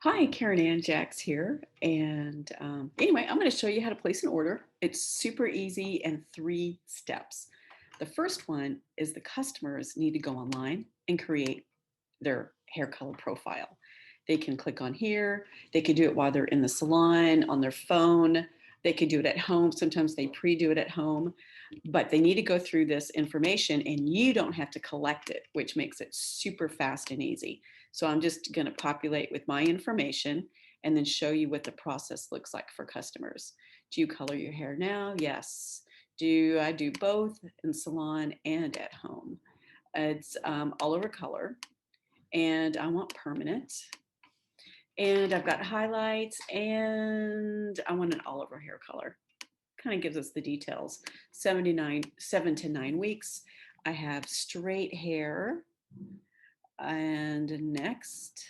Hi, Karen Ann Jacks here. And anyway, I'm going to show you how to place an order. It's super easy and three steps. The first one is the customers need to go online and create their hair color profile. They can click on here. They could do it while they're in the salon, on their phone. They could do it at home. Sometimes they pre-do it at home, but they need to go through this information and you don't have to collect it, which makes it super fast and easy. So I'm just going to populate with my information and then show you what the process looks like for customers. Do you color your hair now? Yes. Do I do both in salon and at home? It's all over color and I want permanent. And I've got highlights and I want an olive hair color. Kind of gives us the details. 7 to 9 weeks. I have straight hair. And next,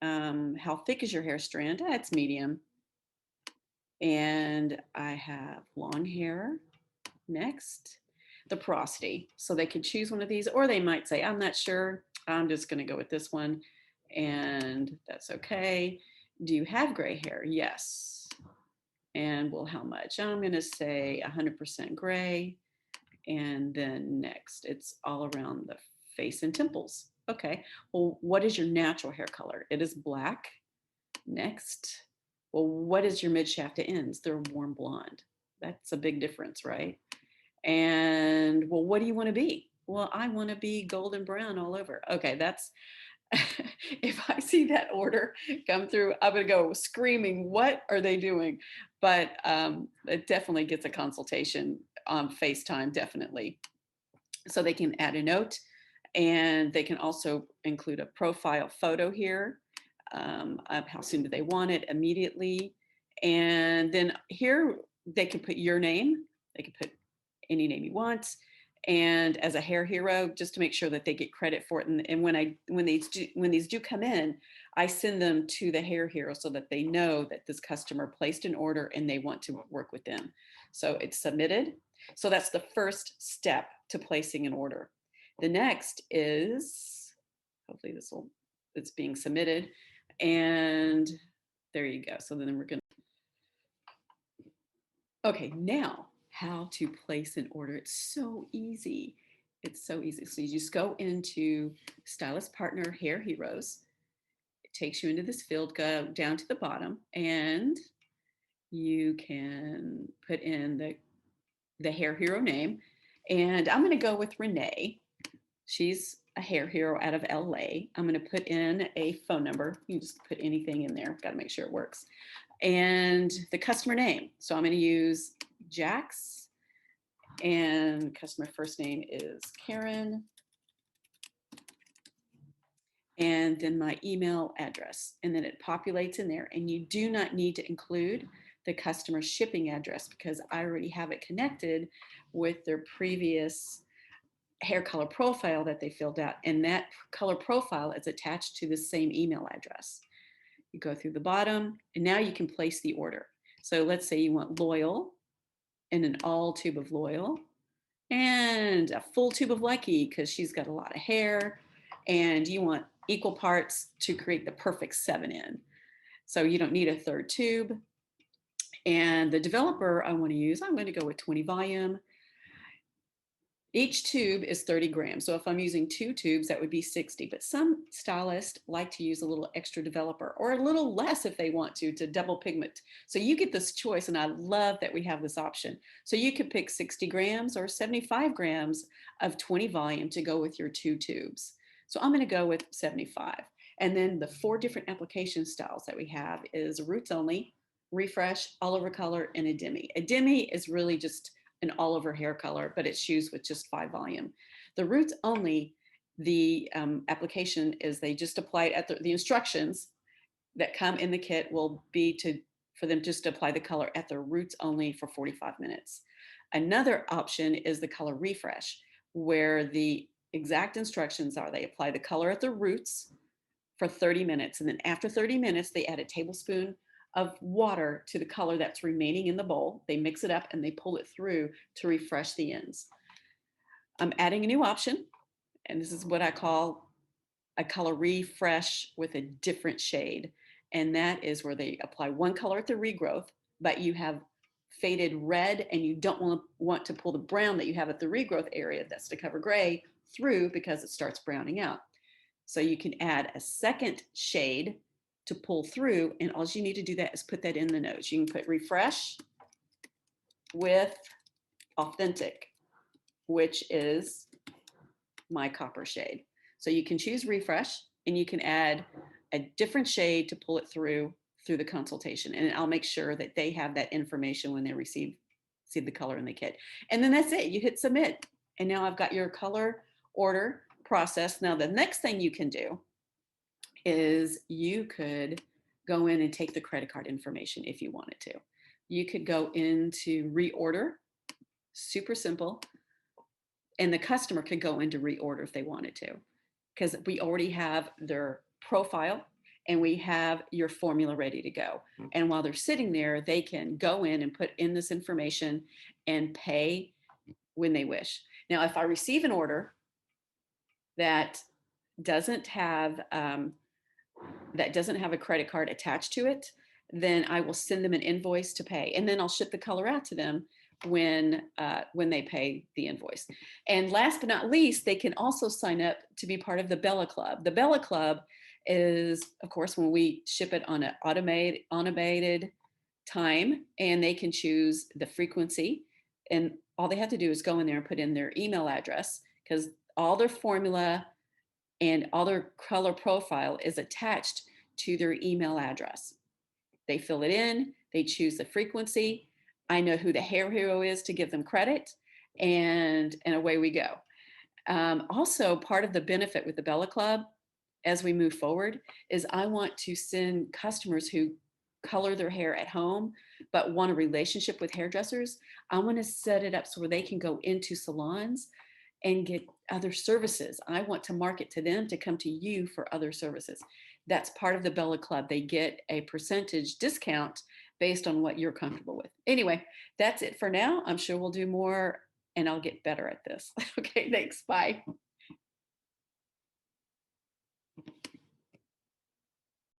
how thick is your hair strand? It's medium. And I have long hair. Next, the porosity. So they could choose one of these, or they might say, I'm not sure. I'm just going to go with this one. And that's okay. Do you have gray hair? Yes. And well, how much? I'm going to say 100% gray. And then next, it's all around the face and temples. Okay. Well, what is your natural hair color? It is black. Next. Well, what is your mid shaft to ends? They're warm blonde. That's a big difference, right? And well, what do you want to be? Well, I want to be golden brown all over. Okay, that's if I see that order come through, I'm going to go screaming, what are they doing? But it definitely gets a consultation on FaceTime, definitely. So they can add a note and they can also include a profile photo here of how soon do they want it immediately. And then here they can put your name. They can put any name you want. And as a hair hero, just to make sure that they get credit for it. And when these do come in, I send them to the hair hero so that they know that this customer placed an order and they want to work with them. So it's submitted. So that's the first step to placing an order. The next is hopefully it's being submitted. And there you go. So then we're going to, okay, now how to place an order. It's so easy. It's so easy. So you just go into Stylist Partner Hair Heroes. It takes you into this field, go down to the bottom, and you can put in the hair hero name. And I'm going to go with Renee. She's a hair hero out of LA. I'm going to put in a phone number. You can just put anything in there. Got to make sure it works. And the customer name. So I'm going to use Jax, and customer first name is Karen. And then my email address. And then it populates in there. And you do not need to include the customer shipping address because I already have it connected with their previous hair color profile that they filled out. And that color profile is attached to the same email address. You go through the bottom and now you can place the order. So let's say you want Loyal and an all tube of Loyal and a full tube of Lucky because she's got a lot of hair and you want equal parts to create the perfect 7 in. So you don't need a third tube. And the developer I want to use, I'm going to go with 20 volume. Each tube is 30 grams. So if I'm using 2 tubes, that would be 60. But some stylists like to use a little extra developer or a little less if they want to double pigment. So you get this choice, and I love that we have this option. So you could pick 60 grams or 75 grams of 20 volume to go with your 2 tubes. So I'm going to go with 75. And then the 4 different application styles that we have is roots only, refresh, all over color, and a demi. A demi is really just an all over hair color, but it's used with just 5 volume. The roots only, the application is they just apply it at the instructions that come in the kit will be for them just to apply the color at the roots only for 45 minutes. Another option is the color refresh, where the exact instructions are they apply the color at the roots for 30 minutes. And then after 30 minutes, they add a tablespoon of water to the color that's remaining in the bowl. They mix it up and they pull it through to refresh the ends. I'm adding a new option, and this is what I call a color refresh with a different shade. And that is where they apply one color at the regrowth, but you have faded red and you don't want to pull the brown that you have at the regrowth area, that's to cover gray, through because it starts browning out. So you can add a second shade to pull through, and all you need to do that is put that in the notes. You can put refresh with authentic, which is my copper shade. So you can choose refresh and you can add a different shade to pull it through the consultation. And I'll make sure that they have that information when they receive the color in the kit. And then that's it. You hit submit. And now I've got your color order processed. Now the next thing you can do is you could go in and take the credit card information if you wanted to. You could go into reorder, super simple. And the customer could go into reorder if they wanted to, because we already have their profile and we have your formula ready to go. And while they're sitting there, they can go in and put in this information and pay when they wish. Now, if I receive an order that doesn't have a credit card attached to it, then I will send them an invoice to pay, and then I'll ship the color out to them when they pay the invoice. And last but not least, they can also sign up to be part of the Bella Club. The Bella Club is, of course, when we ship it on an automated time, and they can choose the frequency, and all they have to do is go in there and put in their email address, because all their formula and all their color profile is attached to their email address. They fill it in, they choose the frequency. I know who the hair hero is to give them credit, and away we go. Also, part of the benefit with the Bella Club as we move forward is I want to send customers who color their hair at home but want a relationship with hairdressers. I want to set it up so where they can go into salons and get other services. I want to market to them to come to you for other services. That's part of the Bella Club. They get a percentage discount based on what you're comfortable with. Anyway, that's it for now. I'm sure we'll do more and I'll get better at this. Okay, thanks. Bye.